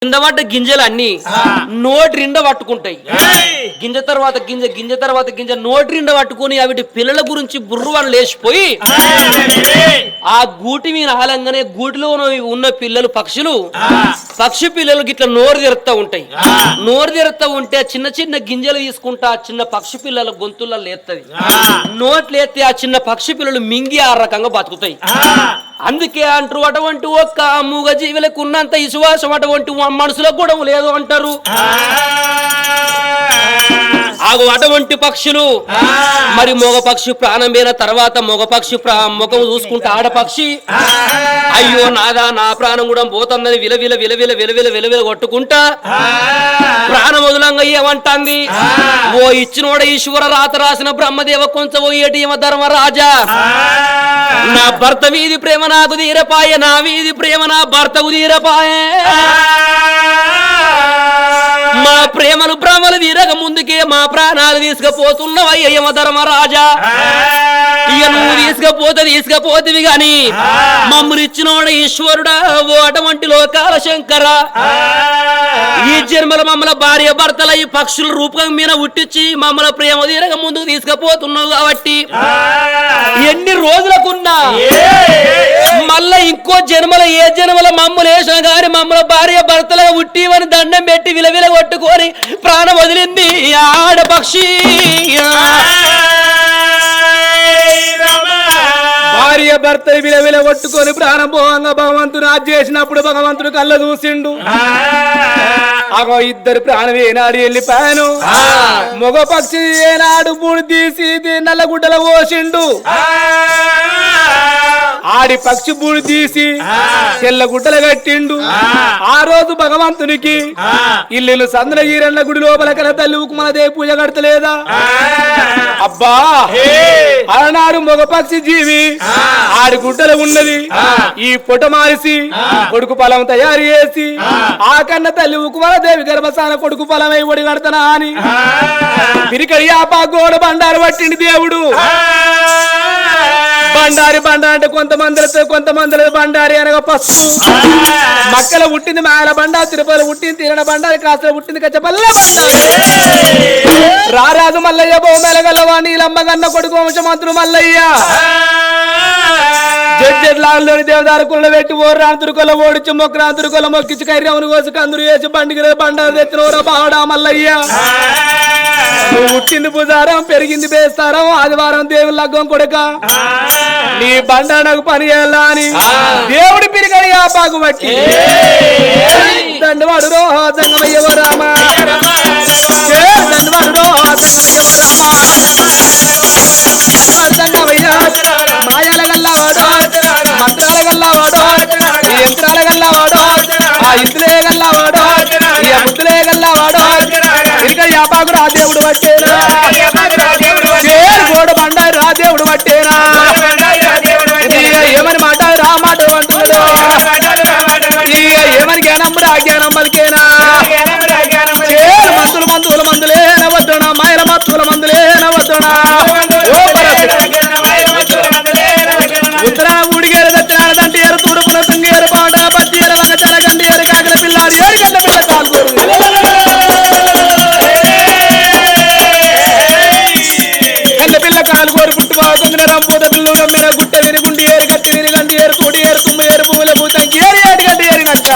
కింద పడ్డ గింజలు అన్ని నోటి రిండ పట్టుకుంటాయి. గింజ తర్వాత గింజ, గింజ తర్వాత గింజ నోటి రిండ పట్టుకుని అవిటి పిల్లల గురించి బుర్రువాళ్ళు లేచిపోయి ఆ గూటి మీద ఆలంగానే గూటిలో ఉన్న పిల్లలు పక్షి పిల్లలు గిట్ల నోరు తెరుతా ఉంటాయి. నోరు తెరుతా ఉంటే చిన్న చిన్న గింజలు తీసుకుంటా చిన్న పక్షి పిల్లల గొంతుల్లో లేస్తుంది. నోట్లేస్తే ఆ చిన్న పక్షి పిల్లలు మింగి ఆ రకంగా బతుకుతాయి. అందుకే అంటారు అటువంటి ఒక్క మూగ జీవులకు ఉన్నంత విశ్వాసం అటువంటి మనసులకు కూడా లేదు అంటారు. అటువంటి పక్షులు మరి మగ పక్షి ప్రాణం పోయిన తర్వాత మగ పక్షి ముఖం చూసుకుంటే ఆడపక్షి అయ్యో నాదా నా ప్రాణం కూడా పోతుందని విలవిల విలవిల విలవిల విలవిల కొట్టుకుంటా ప్రాణం వదులంగా ఏమంటాంది, ఓ ఇచ్చినోడ ఈశ్వర రాత రాసిన బ్రహ్మదేవ కొంచెం పోయేటి ధర్మరాజా, నా భర్త వీధి ప్రేమ నాకు తీరపాయే, నా వీధి ప్రేమ నా భర్తకు తీరపాయే, మా ప్రేమలు భ్రమలు తీరక ముందుకే మా ప్రాణాలు తీసుకపోతున్నావయ్య యమధర్మరాజా, ఇక నువ్వు తీసుకపోతివి గాని మమ్మల్ని ఇచ్చినోడ ఈశ్వరుడా ఓ అటువంటి లోకాల శంకర, ఈ జన్మల మమ్మల్ని భార్య భర్తల ఈ పక్షుల రూపం మీద ఉట్టించి మమ్మల్ని ప్రేమ తీరక ముందుకు తీసుకపోతున్నావు కాబట్టి ఎన్ని రోజులకున్నా మళ్ళా ఇంకో జన్మల ఏ జన్మల మమ్మల్ని వేసిన గాని మమ్మల్ని భార్య భర్తలుగా ఉట్టివని దండం పెట్టి విలవిల కొట్టుకొని ప్రాణం వదిలింది ఆడపక్షి. భార్య భర్త విలవిల కొట్టుకొని ప్రాణం పోవంగా భగవంతుడు ఆజ్ చేసినప్పుడు భగవంతుడు కళ్ళ చూసిండు. అగో ఇద్దరు ప్రాణం ఏనాడు వెళ్ళిపోయాను. మగ పక్షి ఏనాడు బూడి తీసి నల్లగుడ్డల పోసిండు. ఆడి పక్షి బూడి తీసి తెల్లగుడ్డలు కట్టిండు. ఆ రోజు భగవంతునికి ఇల్లు సంద్రగీరన్న గుడి లోపల కల తల్లి ఉకుమలదే పూజ కడతలేదా? అబ్బా అలనాడు మగ పక్షి జీవి ఆడి గుడ్డలు ఉన్నది. ఈ పొట మారిసి కొడుకు పొలం తయారు చేసి ఆ కన్న తల్లి ఉకుమలదేవి గర్భసాన కొడుకు పొలమై ఒడి కడతనా అని పిరికడి ఆపా గోడ బండారు పట్టింది దేవుడు. బండారి అంటే కొంతమంది బండారి అనగా పసుపు మక్కల పుట్టింది మాయల బండా, తిరుపతి పుట్టింది తీరణ బండారి, కాసల పుట్టింది కచ్చపల్ల బండారి. రారాజు మల్లయ్య బొమ్మలగల్లవా నీలమ్మగన్న కొడుకు వంశమంతుడు మల్లయ్య జడ్జెడ్లాలోని దేవదారు కుళ్ళ పెట్టి ఓర్రాంతురుకొల్ల ఓడిచి మొక్కరాంతురుకొల్ల మొక్కించి కైరవును కోసి కందురు వేసి బండికి బండారు తెచ్చిన ఓర బావడా మల్లయ్య. పుట్టింది పుజారం పెరిగింది బేస్తారం ఆదివారం దేవుని లగ్గం కొడుక నీ బండానకు పని చేయాలా అని దేవుడి పిరిగడి ఆ బాగు బట్టి దండవాడు రోహంగమయ్యవ రామ, దండవాడు మాయాల గల్లవాడు మంత్రాల గల్లవాడు యంత్రాల గల్లవాడు ఆ ఇంతులే గల్లవాడు ఈ ముద్దులే గల్లవాడు ఇంకా యాపాకు రా దేవుడు పట్టేనా, గోడు బండారు రా దేవుడు పట్టేనా, ఏమని మాట రా మాట అంటున్నాడు, ఏమని జ్ఞానం రా జ్ఞానం పలికేనా, మందులే నవద్దునా మాయల మందులే నవద్దునా ఉత్తరా ఊడిగేరు దక్షిణాల దంటేరు తూడుపుల తుంగేరు పాట పట్టీల వంగ చెలగంటేరు కాకల పిల్లాడు ఏడుగంట పిల్ల కాల్గోరు గంట పిల్ల కాలుగోరు పుట్టువా కొంగిన రంపోత పిల్లు రమ్మిన గుట్ట విరుగుండి ఏరు గట్టి విరిగండి ఏరు తోడి ఏరు తుమ్ము ఏరు పువ్వుల భూతంకి ఏరు ఏడుగంట ఏరుగంట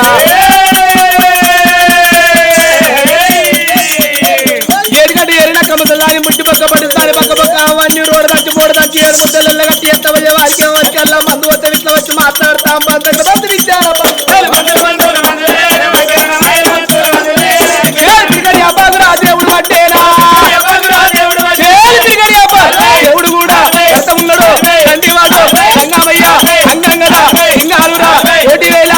ముట్టి పక్క పడిస్తాడు పక్క అవన్నీ రోడ్డు దంచి పోడు దంచి ఏడు ముద్దల కట్టి ఎంత వయ్యే వారికి వచ్చి అల్లా మందు వస్తే ఇట్లా వచ్చి మాట్లాడతాం మందులు ఇచ్చారు దేవుడు పట్టేనా దేవుడు కూడా ఎంత ఉన్నాడు తండ్రివాడు రంగమయ్య అంగంగడ ఇంగాలురా ఓటివేల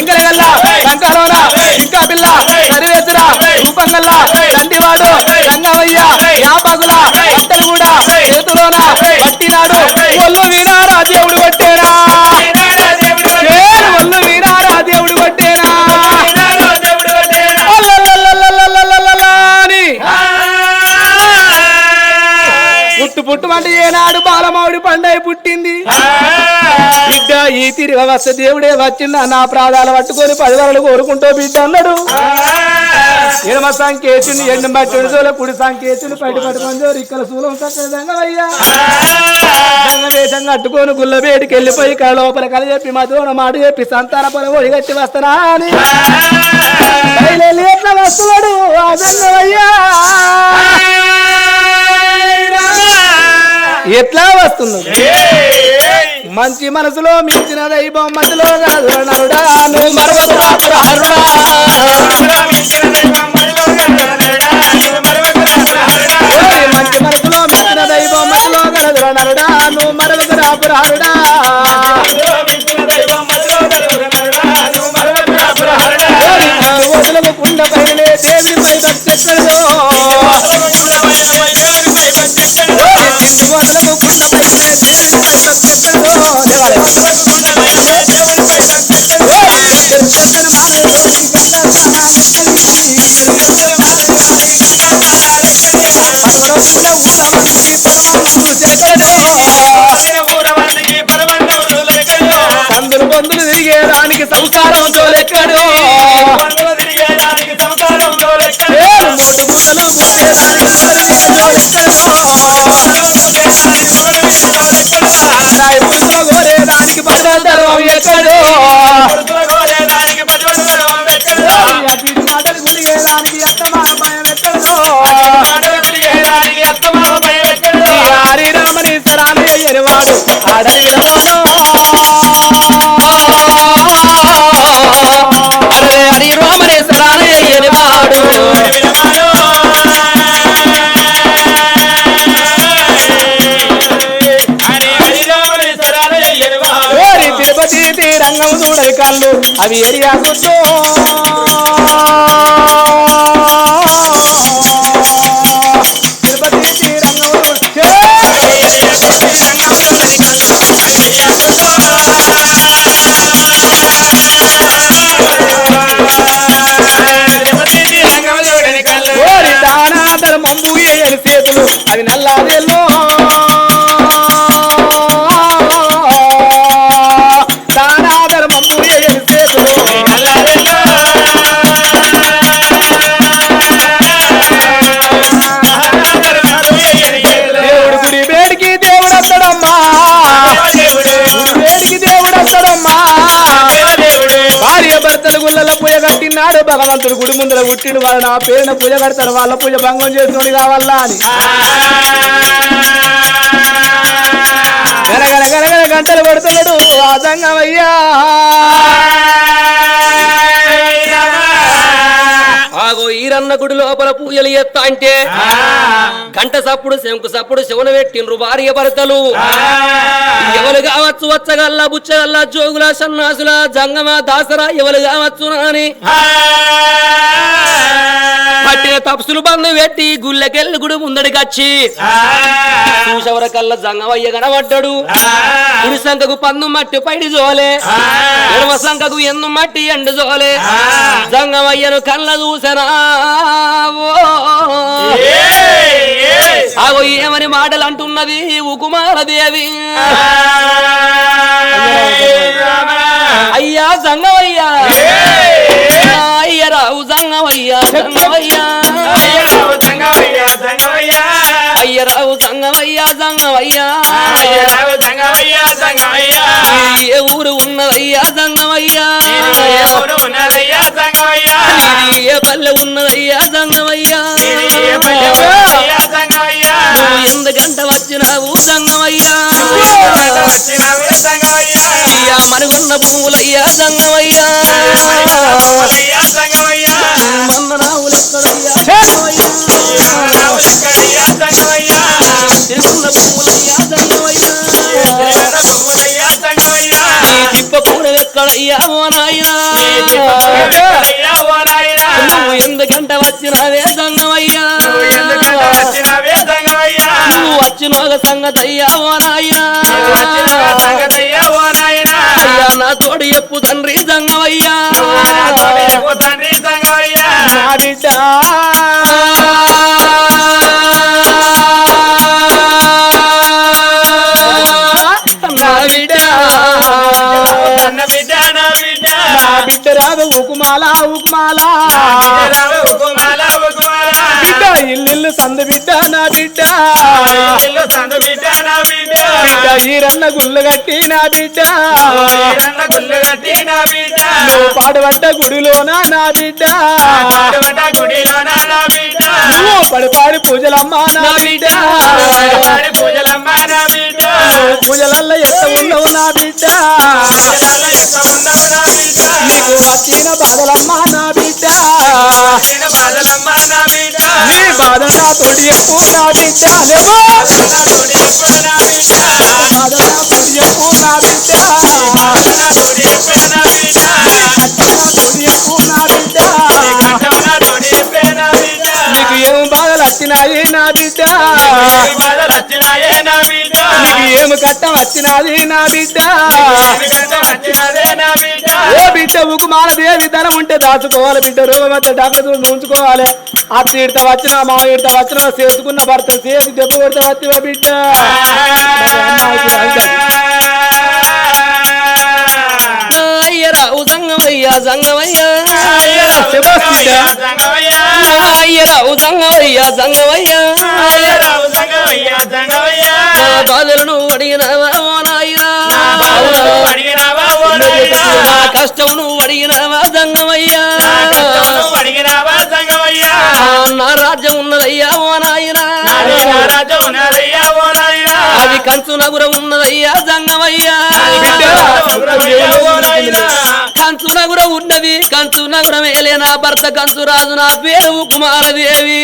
ఇంగలగల్ల కంకారోన ఇంకా పిల్ల సరివేసురా రూపంగల్ల తండ్రివాడు రంగమయ్య యాపగుల అత్తలు కూడా చేతులోన పట్టినాడు ఒళ్ళు వీణారా దేవుడు పట్టేరా, ఒళ్ళు వీణారా దేవుడు పట్టేరా పుట్టు అంటే ఏనాడు బాలమావిడి పండగ పుట్టింది. బిడ్డ ఈ తిరిగి వస్తే దేవుడే వచ్చిందా నా ప్రాణాలు పట్టుకొని 10 వరలు కోరుకుంటూ బిడ్డ అన్నాడు. ఎడమ సంకేతుని ఎండు బట్టి కుడి సంకేతుని బయట పట్టుకొని ఇక్కడ సూలం చక్కదయ్యా వేషంగా అట్టుకొని గుల్లబేడికి వెళ్ళిపోయి కళ లోపల కళ చెప్పి మధున మాట చెప్పి సంతాన పొలం ఒడిగట్టి వస్తానా అని ఎట్లా వస్తున్నాడు అదన్నయ్యా ఎట్లా వస్తున్నాడు మంచి మనసులో మించిన దైవం మధ్యలో నరుడా నువ్వు మరవకురా మంచి మనసులో మించిన దైవం మధ్యలో నరుడా నువ్వు మరవకురా పురారుడా వదలకు కుండ పైనే దేవి పై భక్తెక్కడో వదలకు కుండ పైనే దేవి పై భక్తెక్కడో సందులు బంధులు తిరిగేదానికి సంసారంతో లెక్కడు మోటు ముద్దలు కోరేదానికి పడవరం ఎక్కడు మాటలు గులిగేదానికి హరిరామని సరామయ్యని వాడు అడవిలోనో హరిరామని సరామయ్యని వాడు తిరుపతి రంగం చూడని కళ్ళు అవి ఏరియా గుర్తు తిరుపతి రంగం దానా ధర్మంబు ఏరి చేతులు అవి నల్లాదేలో గుళ్ళలో పూజ కట్టినాడు భగవంతుడు గుడి ముందర పుట్టిడు వాళ్ళ నా పేరున పూజ కడతాడు వాళ్ళ పూజ భంగం చేసినోడు కావాలా అని గనగన గనగన గంటలు పడుతున్నాడు ఆదంగమయ్యా ఆగో ఈరన్న గుడి లోపల పూజలు ఎత్తా అంటే గంట సప్పుడు శంకు సప్పుడు శివన పెట్టిండ్రు భార్య భర్తలు ఎవరు కావచ్చు వచ్చగల్లా బుచ్చగల్లా జోగుల సన్నాసుల జంగమ దాసరా ఎవరు కావచ్చు అని పట్టిన తపసులు బంధు పెట్టి గుళ్ళకెళ్ళి గుడి ముందడికి వచ్చి చూసెవర కల్లా జంగమయ్య కనబడ్డాడు. గుడి సంఖకు పందు మట్టి పైడి జోలే ఎడమ సంఖకు ఎందు మట్టి ఎండు జోలే జంగమయ్యను కళ్ళ చూసనా ఆగో ఏమని మాటలు అంటున్నది ఉకుమారదేవి అయ్యా జంగమయ్యా అయ్యరావు జంగమయ్యా జంగమయ్యా అయ్యరావు జంగమయ్యా జంగమయ్యా ఏ ఊరు ఉన్నదయ్యా జంగమయ్యా ఏ పల్లె ఉన్నదయ్యా జంగమయ్యా నువ్వు ఎందుకంట వచ్చినావు జంగమయ్యా మనకున్న భూములయ్యా జంగమయ్యా మందనావులు ఎక్కడయ్యా తిరుగున్న భూములయ్యా జంగమయ్యా తిప్ప కూడా ఎక్కడయ్యా ఓ నాయనా నువ్వు ఎందుకంట వచ్చినావే జంగమయ్యా నువ్వు వచ్చిన సంగతయ్యా ఓ నాయనా అయ్యా నా తోడు ఎప్పు తండ్రి జంగమయ్యా నా బిడ్డ నా బిడ్డ రాదు ఉకుమాల ఉకుమాల బిడ్డ ఇల్లు సందు బిడ్డ నా బిడ్డ బిడ్డ ఈరన్న గుళ్ళు కట్టి నా బిడ్డ నువ్వు పాడుబడ్డ గుడిలోనా నా బిడ్డ నువ్వు పడిపాడి పూజలమ్మా నా బిడ్డ పూజలల్ల ఎంత ఉండవు నా బిడ్డ నీకు వచ్చిన బాధలమ్మా నా బిడ్డ నీ బాధ నా తోటి చెప్పు నా బిడ్డ లేవో బాధ నా తోటి చెప్పు నా బిడ్డ తోటి చెప్పు నా బిడ్డ నీకు ఏమి బాధలు వచ్చినాయి నా బిడ్డ నీకు ఏమి కట్టం వచ్చినది నా బిడ్డ ఓ బిడ్డ ఉకుమాల దేవి ధనం ఉంటే దాచుకోవాలి బిడ్డ రోగమంతా డాక్టర్ ఉంచుకోవాలి అత్త ఇడత వచ్చినా మా ఇడత వచ్చినా చేసుకున్న భర్త చేసి దెబ్బ కొడతా వచ్చివా బిడ్డ అయ్యరావు సంగమయ్యా సంగమయ్యా అయ్యరావు సంగమయ్యా సంగమయ్యా బాధలను అడిగినవా ఓ నాయనా నా కష్టం నువ్వు అడిగినవా సంగమయ్యా నా రాజ్యం ఉన్నదయ్యా ఓ నాయనా అది కంచు నగుర ఉన్నదయ్యా సంగమయ్యా కంచు నగుర ఉన్నది కంచు నగుర మేలే నా భర్త కంచు రాజు నా పేరు కుమారదేవి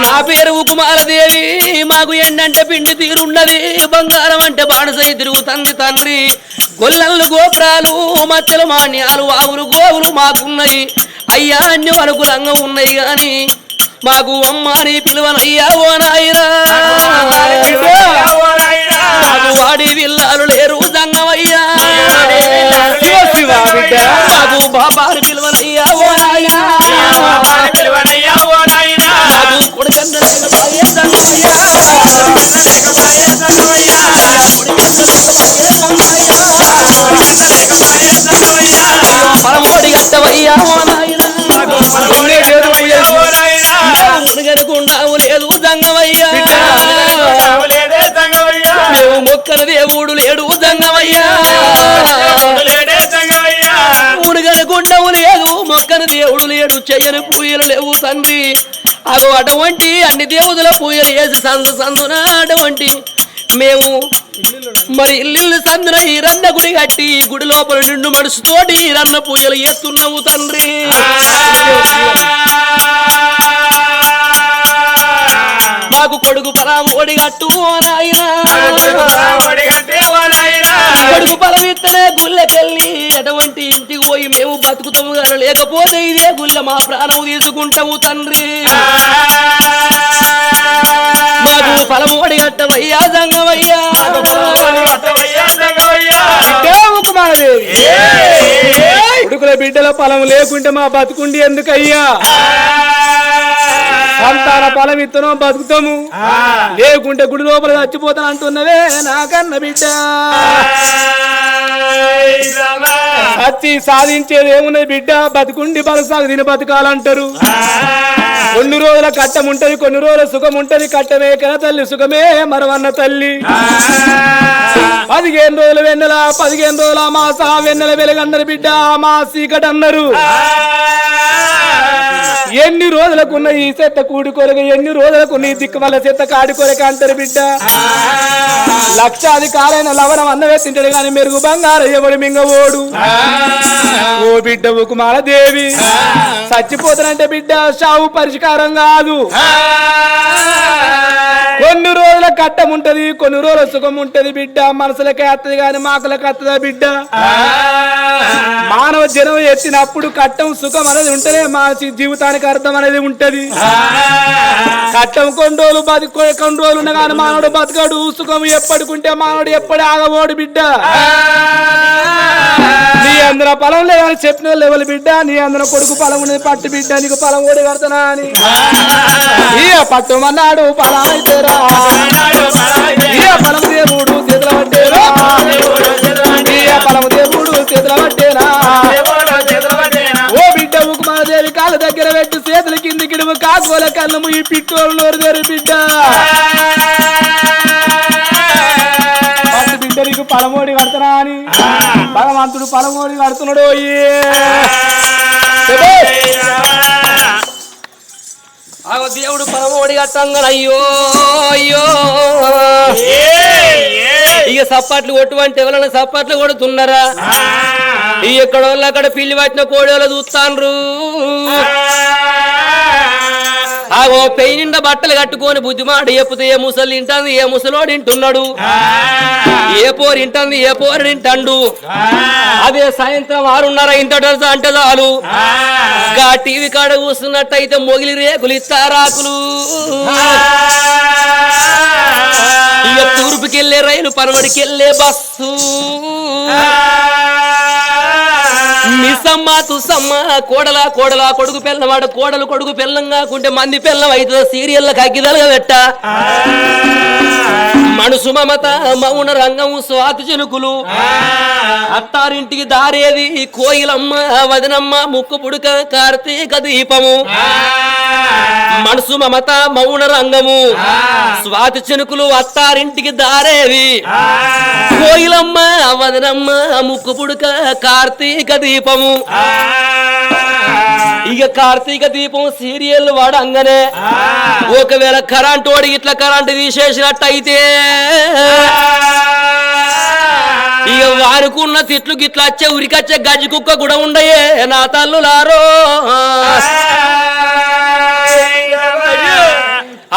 నా పేరు కుమారదేవి మాకు ఎండంటే పిండి తీరున్నది బంగారం అంటే బాణసై తిరుగుతుంది తండ్రి గొల్లలు గోపురాలు మత్తెలు మాన్యాలు ఆవులు గోవులు మాకున్నాయి అయ్యా అన్ని అనుకూలంగా ఉన్నాయి గాని మాకు అమ్మాని పిలువనయ్యా ఓ నాయనా మాకు వాడి విల్లాలు లేరు సంగమయ్యా మాకు బాబాని పిలువనయ్యా ఓ నాయనా మాకు కొడుకన్న పరమోడి కట్టవయ్యా ఓ నాయనా మునగనుకుండావు లేదు సంగమయ్యా మేము మొక్కల దేవుడు లేడు సంగమయ్యా మునగనుకుండవు లేదు మొక్కన దేవుడు లేడు చెయ్యని పూయలు లేవు తండ్రి అగో అటువంటి అన్ని దేవుదుల పూయలు వేసి సందున అటువంటి మేము మరి ఇల్లు సందున ఈ రన్న గుడి కట్టి గుడి లోపల నిండు మనసుతోటి ఈ రన్న పూజలు చేస్తున్నావు తండ్రి మాకు కొడుకు పలం ఓడిగట్టు ఓ నాయనా కొడుకు పలం ఇత్తనే గుళ్ళకెళ్ళి ఎటువంటి ఇంటికి పోయి మేము బతుకుతాము గారు లేకపోతే ఇదే గుళ్ళ మా ప్రాణం తీసుకుంటాము తండ్రి మాకు ఫలం ఓడిగట్టవయ్యా సంగమయ్యా కొడుకుల బిడ్డల ఫలం లేకుంటే మా బతుకుండి ఎందుకయ్యా సంతాన ఫలం ఇత్తనం బతుకుతాము లేకుంటే గుడి లోపల చచ్చిపోతాను అంటున్నవే నాకన్న బిడ్డ సచ్చి సాధించేది ఏమున్నది బిడ్డ బతుకుండి బలసాగు తిని బతకాలంటారు కొన్ని రోజుల కట్టం ఉంటది కొన్ని రోజుల సుఖం ఉంటది కట్టమే కన తల్లి సుఖమే మరవన్న తల్లి 15 రోజుల వెన్నెల 15 రోజుల మాస వెన్నెల వెలుగన్నారు బిడ్డ మా సీకట్ అన్నారు ఎన్ని రోజులకున్న ఈ చెత్త కూడి కొరక ఎన్ని రోజులకున్న ఈ దిక్కు వల్ల చెత్త కాడి కొరక అంటారు బిడ్డ లక్షాధికారైన లవణం అన్నవే తింటాడు కానీ మెరుగు బంగారు ఎవడు మింగవోడు ఓ బిడ్డ ఉకుమాల దేవి చచ్చిపోతానంటే బిడ్డ సావు పరిష్కారం కాదు కొన్ని రోజుల కట్టం ఉంటది కొన్ని రోజుల సుఖం ఉంటది బిడ్డ మనసులకే అత్తది గాని మాకులకి అత్తదా బిడ్డ మానవ జనం ఎత్తినప్పుడు కట్టం సుఖం అనేది ఉంటేనే మానసి జీవితానికి అర్థం అనేది ఉంటది కట్టం కొన్ని రోజులు కొన్ని రోజులు ఉన్న కానీ మానవుడు బతకడు సుఖం ఎప్పటికుంటే మానవుడు ఎప్పటి ఆగబోడు బిడ్డ నీ అందరూ పొలం లేవని చెప్పిన లేవలు బిడ్డ నీ అందరూ కొడుకు పొలం ఉన్నది పట్టు బిడ్డ నీకు పొలం ఓడి కడతానా అని పట్టుమన్నాడు పొలం అయితేరా పొలం దేవుడు చేతుల పట్టేరా ఓ బిడ్డ ఉకుమాదేవి కాళ్ళ దగ్గర పెట్టి చేతుల కింది గిడుము కాకోల కళ్ళము ఈ పిట్టోలు నోరు తెరు బిడ్డ బిడ్డ నీకు పలమోడి కడతానా అని భగవంతుడు పలమోడి కడుతున్నాడు దేవుడు పలమోడి కట్టంగా అయ్యో అయ్యో ఇక సప్పట్లు కొట్టువంటే ఎవరైనా సప్పట్లు కొడుతున్నారా ఎక్కడోళ్ళు అక్కడ పిల్లి పట్టిన కోడోళ్ళు చూస్తాండ్రు ఆగో పెయి నిండా బట్టలు కట్టుకొని బుద్ధిమాడు చెప్తే ఏ ముసలి ఇంటుంది ఏ ముసలోడు ఇంటున్నాడు ఏ పోరు ఇంటుంది ఏ పోరు ఇంటండు అదే సాయంత్రం 6:30 ఇంట అంటే చాలు గా టీవీ కాడ కూస్తున్నట్టయితే మొగిలి రేకులు ఇస్తారాకులు ఇక తూర్పుకెళ్లే రైలు పరమడికెళ్లే బస్సు మిసమ్మ తుసమ్మ కోడలా కోడలా కొడుకు పెళ్ళవాడు కోడలు కొడుకు పెళ్ళం కాకుంటే మంది పెళ్ళం అవుతుందో సీరియల్ అగ్గిదలుగా పెట్ట మనసు మమత మౌన రంగము స్వాతి చెనుకులు అత్తారింటికి దారేది కోయిలమ్మ వదనమ్మ ముక్కు పుడుక కార్తీక దీపము మనసు మమత మౌన రంగము స్వాతి చెనుకులు అత్తారింటికి దారేది కోయిలమ్మ వదనమ్మ ముక్కు పుడుక కార్తీక దీపము ఇక కార్తీక దీపం సీరియల్ వాడంగానే ఒకవేళ కరెంట్ ఓడి ఇట్లా కరెంట్ తీసేసినట్టయితే ఇక వారుకున్న తిట్లు గిట్లా వచ్చే ఉరికొచ్చే గజ్జి కుక్క కూడా ఉండయే నా తల్లులారో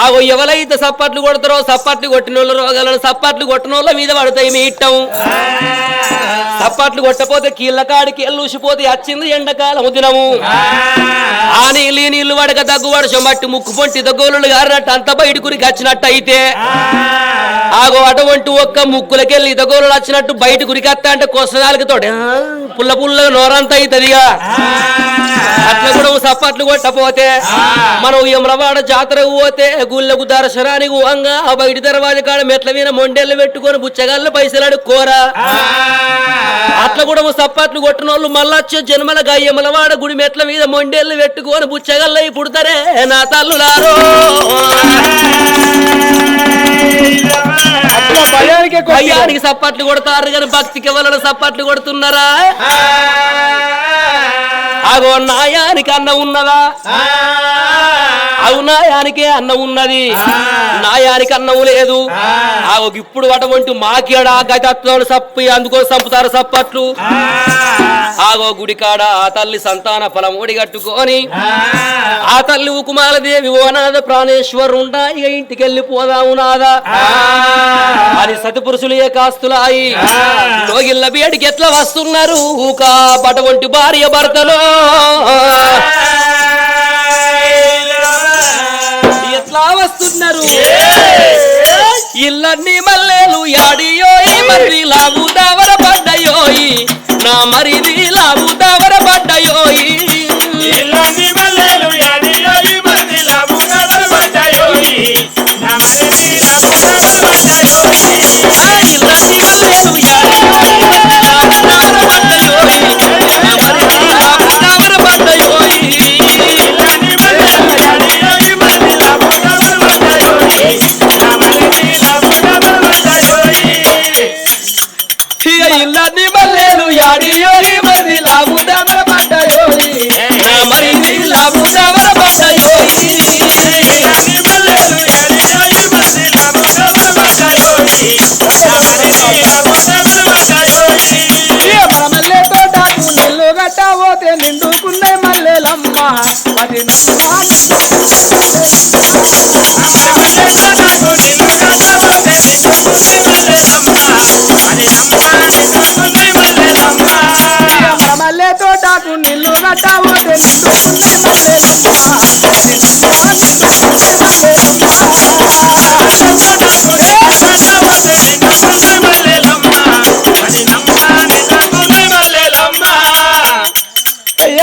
ఆగో ఎవరైతే సప్పట్లు కొడతారో సప్పట్లు కొట్టిన వాళ్ళు రోగాలను సప్పట్లు కొట్టిన వాళ్ళ మీద పడతాయి మీ ఇట్టం సప్పట్లు కొట్టపోతే కీళ్ళ కాడికి ఎల్లూసిపోతే వచ్చింది ఎండకాలం దినము ఆ నీళ్ళు వడక దగ్గు వర్షం బట్టి ముక్కు పొంటి దగ్గోళ్ళు గారినట్టు అంత బయటకురికి వచ్చినట్టు అయితే ఆగో అటువంటి ఒక్క ముక్కులకెళ్ళి దగ్గోళ్ళు వచ్చినట్టు బయట కురికత్తా అంటే కొసనాలకి పుల్ల పుల్ల నోరంతా అవుతుందిగా అట్లా కూడా సప్పట్లు కొట్టపోతే మనం యమరవాడ జాతరకు పోతే గుళ్ళకు దర్శనానికి వంగా ఆ బయట దర్వాజ కాడ మెట్ల మీద మొండెళ్ళు పెట్టుకొని బుచ్చగాళ్ళు పైసలు అడుక్కోరా అట్లా కూడా సప్పట్లు కొట్టిన వాళ్ళు మళ్ళొచ్చే జన్మల యమలవాడ గుడి మెట్ల మీద మొండెళ్ళు పెట్టుకొని బుచ్చగల్లయి పుడతారే నా తల్లులారో భయానికి సప్పట్లు కొడతారు కానీ భక్తికి ఎవరైనా సప్పట్లు కొడుతున్నారా ఆగో నాయానికి అన్నం ఉన్నదా అవునాయానికే అన్నం ఉన్నది నాయానికి అన్నం లేదు ఆగో ఇప్పుడు అటువంటి మాకేడా గతత్వం సప్పి అందుకొని సంపుతారు సప్పట్లు ఆగో గుడికాడ ఆ తల్లి సంతాన ఫలం ఓడిగట్టుకొని ఆ తల్లి ఉకుమాలదేవి ఓనాద ప్రాణేశ్వరుండా ఇక ఇంటికి వెళ్ళిపోదాము నాదా అని సతిపురుషులే కాస్తులాయి లోగిళ్ళ బేడికి ఎట్లా వస్తున్నారు ఊకా అటువంటి భార్య భర్తలో ఎట్లా వస్తున్నారు ఇల్లన్నీ మల్లెలు యాడియోయి మరి లాగు దావర పడ్డయోయి నా మరిది లాగు దావర పడ్డయోయి ఇల్లన్నీ మల్లెలు యాడియోయి మరి లాగు దావర పడ్డయోయి నా మరిది లాగు దావర పడ్డయోయి ఇల్లన్నీ మల్లెలు యాడియోయి మరి లాగు దావర పడ్డయోయి నా మరిది లాగు దావర పడ్డయోయి ఇల్లన్నీ మల్లెలు యాడియోయి మరి లాగు దావర పడ్డయోయి నా మరిది లాగు దావర పడ్డయోయి ఇల్లన్నీ మల్లెలు యాడియోయి మరి లాగు దావర పడ్డయోయి నా మరిది లాగు దావర పడ్డయోయి ఇల్లన్నీ మల్లెలు యాడియోయి మరి లాగు దావర పడ్డయోయి నా మరిది లాగు దావర పడ్డయోయి మల్లె తోటకు నిల్లు గట్టబోతే నిండుకునే మల్లెలమ్మ పది మల్లె తోటకు నిల్లు గట్టబోతే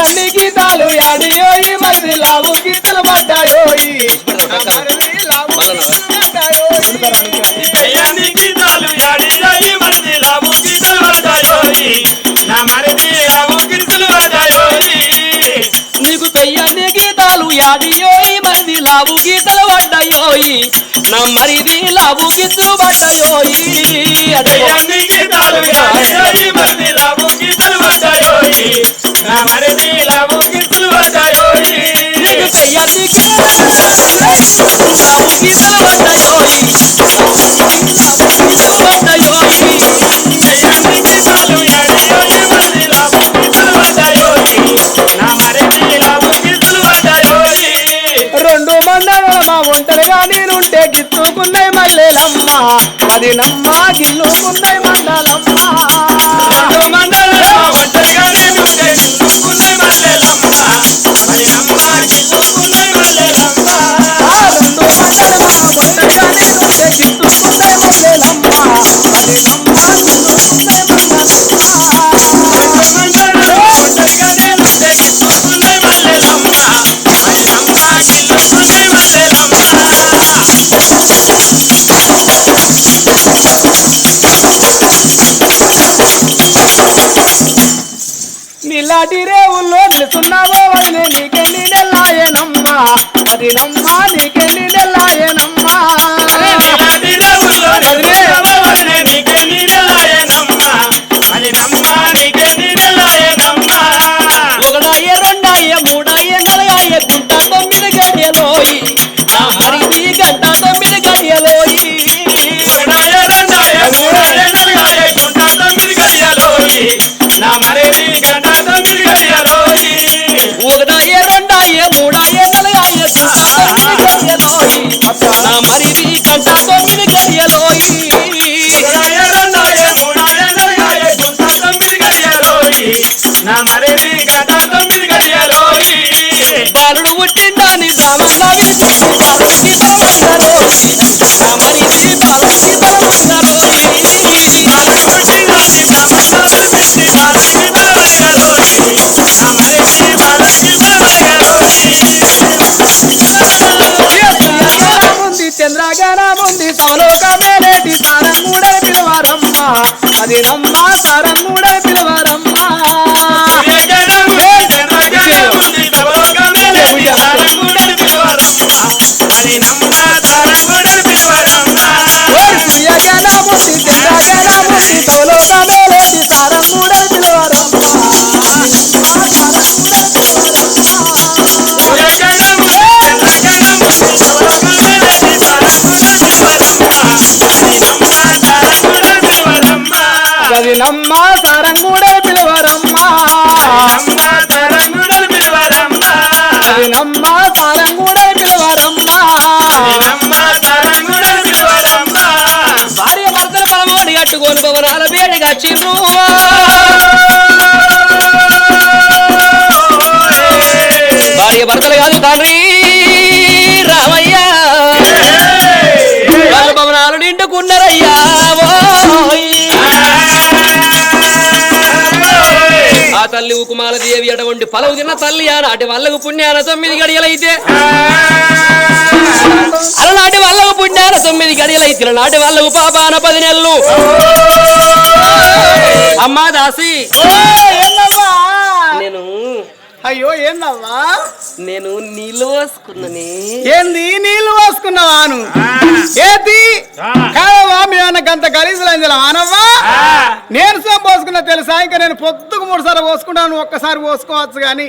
అన్ని గీతాలు యాడియోయి మరి లావు గీతలు పడ్డాయోయి గీతాలు యాడి మరి లావు గీతలు పడ్డాయోయి నా మరిది లావు యాడియోయి మరిది లావు గీతలు పడ్డాయోయి నా మరిది లావు గీతలు పడ్డాయోయి అదే అన్ని గీతాలు యాడియోయి మరిది లావు గీతలు పడ్డాయోయి నా మరిది లావు గీతలు పడ్డాయోయి నీకు పెయ్యది లావు గీతలు పడ్డాయోయి పడ్డాయోయి అన్ని గీతాలు యాడియోయి మరిది లావు గీతలు పడ్డాయోయి నా మరిది లావు గీతలు పడ్డాయోయి రెండు మండల మా ఒంటరిగా నేనుంటే గిత్తుకున్నాయి మల్లెలమ్మ అది నమ్మ గిల్లుకున్నాయి మండలమ్మ రెండు మండల ఒంటరిగా నేనుంటే గిల్లుకున్నాయి మల్లెలమ్మ మరి నమ్మ గిల్లుకున్నాయి మల్లెలమ్మ రెండు మండల మా ఒంటరిగా నేనుంటే గిత్తుకున్నాయి మల్లెలమ్మ అది నమ్మ గిల్లుకున్నాయి మండలమ్మ ఒంటరిగా నేనుంటే గిల్లుకున్నాయి మల్లెలమ్మ మరి నమ్మ గిల్లుకున్నాయి మల్లెలమ్మ నీలాంటి రేవుల్లో నిలుచున్నావో వదిలే నీకెన్ని నెల్లాయనమ్మా అది నమ్మ నీకెన్ని నెల్లాయనమ్మా నీలాంటి దేవుల్లో నిలుచున్నావో వదిలే నీకెన్ని నెల్లాయనమ్మ మరి నమ్మ నీకెన్ని నెల్లాయనమ్మ ఒకడాయ రెండాయ మూడాయ నలగాయ గుంట 9 గడియలోయి నా మరిది గంట 9 గడియలోయి ఒకడాయ రెండాయ మూడాయ నలుగాయ గుంట 9 గడియలోయి నా మరిది గంట 9 గడియలోయి ఒకడాయ రెండాయ మూడాయ నలగాయ గుంట 9 గడియలోయి నా మరిది గంట 9 గడియలోయి ఒకడాయ రెండాయ మూడాయ నలుగాయ గుంట 9 గడియలోయి నా మరిది గంట 9 గడియలోయి బాలుడు పుట్టిందాని బ్రాహ్మణ విద్య బాలుడికి బలమంగరోయి నా మరిది బాలుడికి బలమంగరోయి బాలుడు పుట్టినాటి బ్రహ్మచారులు పెట్టి బాలుడికి బలమంగరోయి నా మరిది బాలుడికి బలమంగరోయి ఉంది చంద్రగానముంది సవలోకమేలేటి సారంగూడై పిలవారమ్మ అది నమ్మ సారంగూడై పిలవారమ్మ సూర్యగానముంది చంద్రగానముంది సవలోకమేలేటి సారంగూడై పిలవారమ్మ అది నమ్మ సారంగూడై పిలవారమ్మ అది నమ్మ సారంగూడై పిలవారమ్మ భార్య భర్తల బలమోడి కట్టుకొని భవనాల వేడిగా చిరు భార్య భర్తలు కాదు తండ్రి రామయ్య వాళ్ళ భవనాలు నిండుకున్నారయ్యా ఓయ్. ఆ తల్లి ఉకుమాల దేవి అటువంటి పలవు తిన్న తల్లి ఆనాటి వాళ్ళకు పుణ్యాన 9 గడియలైతే అలనాటి వాళ్ళకు పుణ్యాన 9 గడియలైతే నాటి వాళ్ళకు పాపాన 10 నెలలు అమ్మా దాసి నేను అయ్యో ఏందవ్వా నేను నీళ్ళు పోసుకున్నానే ఏంది నీళ్లు పోసుకున్నావాను ఏది కాదవ్వా మేము గంత గలీజులు ఆనవ్వా నేను సోప్ పోసుకున్నా తెలుసా ఇంకా నేను పొద్దుకు 3 సార్లు పోసుకున్నాను ఒక్కసారి పోసుకోవచ్చు గాని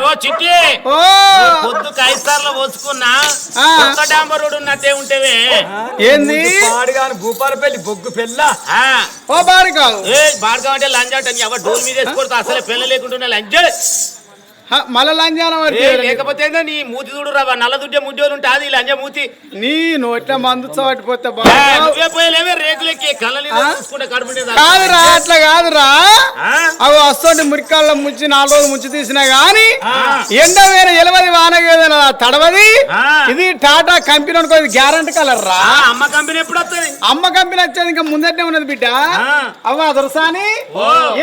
ఓ చిట్టి ఓ పొద్దుకు 5 సార్లు పోసుకున్నా ఆ. ఒక్క డాంబర్ రోడ్డు ఉన్నట్టే ఉంటేవే ఏంది పాడుగాను భూపాలపల్లి బొగ్గు పెళ్ళ ఓ బారికావు బాడకం అంటే లంజ అంటే ఎవరు డోల్ మీద వేసుకోవద్దు అసలే పెళ్ళ లేకుంటున్నా లంజ మళ్ళా లంజానం లేకపోతే ఏందో నీ మూతి చూడు రా నల్ల దుడ్డే ముడ్డోలు ఉంటే అది లంజ మూతి నీ నోట్ల మందు చవటిపోతే నువ్వే పోయలేవే రేకులెక్కి కళ్ళని చూసుకుంటే కడుపుంటే కాదురా అట్లా కాదురా అవి వస్తుంటే మురికాళ్ళ ముంచి 4 రోజులు ముంచి తీసినా గాని ఎండ వేరే ఎలవది వానగేదన తడవది ఇది టాటా కంపెనీ అనుకో గ్యారంటీ కలర్ రా అమ్మ కంపెనీ ఎప్పుడు వస్తుంది అమ్మ కంపెనీ వచ్చేది ఇంకా ముందటే ఉన్నది బిడ్డ అవ్వ దొరసాని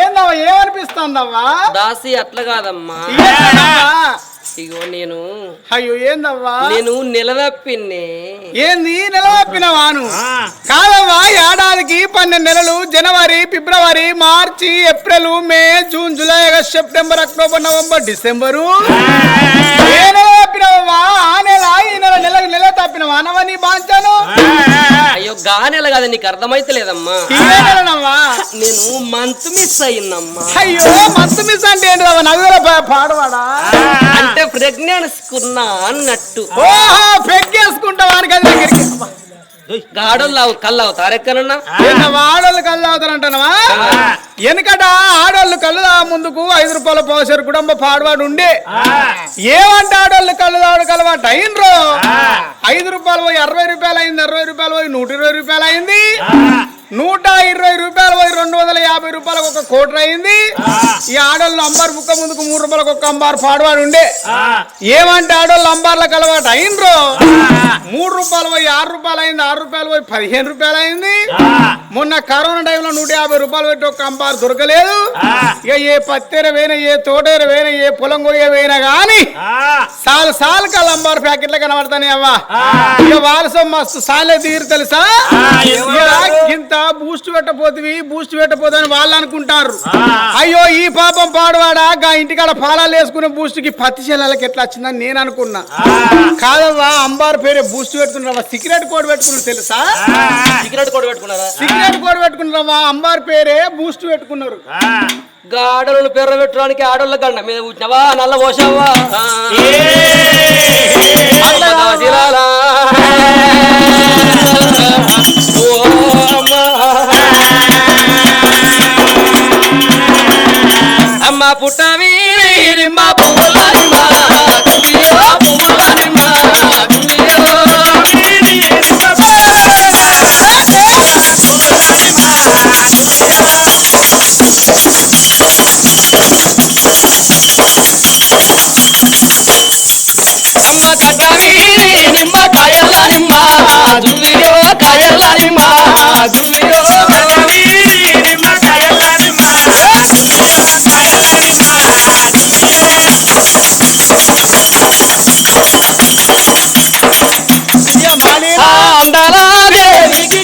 ఏందవ్వ ఏమనిపిస్తుందవ్వా దాసి అట్లా కాదమ్మా ఇగో నేను అయ్యో ఏందవ్వా నేను నిలదప్పిన్నే ఏంది నిలవప్పినవాను కాదవ్వా ఏడాదికి 12 నెలలు జనవరి ఫిబ్రవరి మార్చి April May June July August September October November December ఏ నిలవప్పినవా గానెల కదా నీకు అర్థమైతే లేదమ్మా తీయగలనమ్మా నేను మంత్ మిస్ అయ్యిందమ్మా అయ్యో మస్తు మిస్ అంటే ఏంటి నవ్వుల పాడవాడా అంటే ప్రెగ్నెన్సీ కున్నా అన్నట్టు ఓహో పెగ్గేసుకుంటా వానికి అది దగ్గరికి గాడోళ్ళు కళ్ళు అవుతారు ఎక్కడన్నా ఆడోళ్ళు కళ్ళు అవుతారంటానవా వెనకట ఆడోళ్ళు కళ్ళు ముందుకు 5 రూపాయల పోసారు కుటుంబ పాడవాడు ఉండే ఏమంటే ఆడోళ్ళు కళ్ళు తాడు కలవాట అయినరు 5 రూపాయలు పోయి 60 రూపాయలు అయింది 60 రూపాయలు పోయి 120 రూపాయలు అయింది 120 రూపాయలు పోయి 250 రూపాయలకు ఒక కోటర్ అయింది ఈ ఆడోళ్ళు అంబారు బుక్క ముందుకు 3 రూపాయలకు ఒక అంబారు పాడవాడు ఉండే ఏమంటే ఆడోళ్ళు అంబార్లకు అలవాటు అయినరు 3 రూపాయలు పోయి 6 రూపాయలు అయింది 6 రూపాయలు పోయి 15 రూపాయలు అయింది మొన్న కరోనా టైంలో 150 రూపాయలు పెట్టి ఒక అంబారు దొరకలేదు ఇక ఏ పత్తెర వేయినా ఏ తోటేర వేయినా ఏ పొలం కొయ్య వేయినా గాని సాలు కల్ అంబారు ప్యాకెట్లు కనబడతానే అవ్వా ఇక వారసం మస్తు సాలే తీరు తెలుసా ఇంత బూస్ట్ పెట్టపోతే వాళ్ళు అనుకుంటారు అయ్యో ఈ పాపం పాడవాడా గా ఇంటికాడ పాలాలు వేసుకునే బూస్ట్ కి పత్తి చెల్లెలకి ఎట్లా వచ్చిందని నేను అనుకున్నా కాదవ్వా అంబారు పేరే బూస్ట్ పెట్టుకున్నావా సిగరెట్ కోడ్ పెట్టుకున్నారు తెలుసా సిగరెట్ కూడా పెట్టుకున్నారా సిగరెట్ కోడ్ పెట్టుకున్నావా అంబారు పేరే బూస్ట్ పెట్టుకున్నారు ఆడోళ్ళు పెర్ర పెట్టడానికి ఆడోళ్ళ గండ మీద కూర్చున్నావా నల్ల పోసావా అమ్మ పుట్టవి మా పువ్వులానిమ్మా అందాలా దేవికి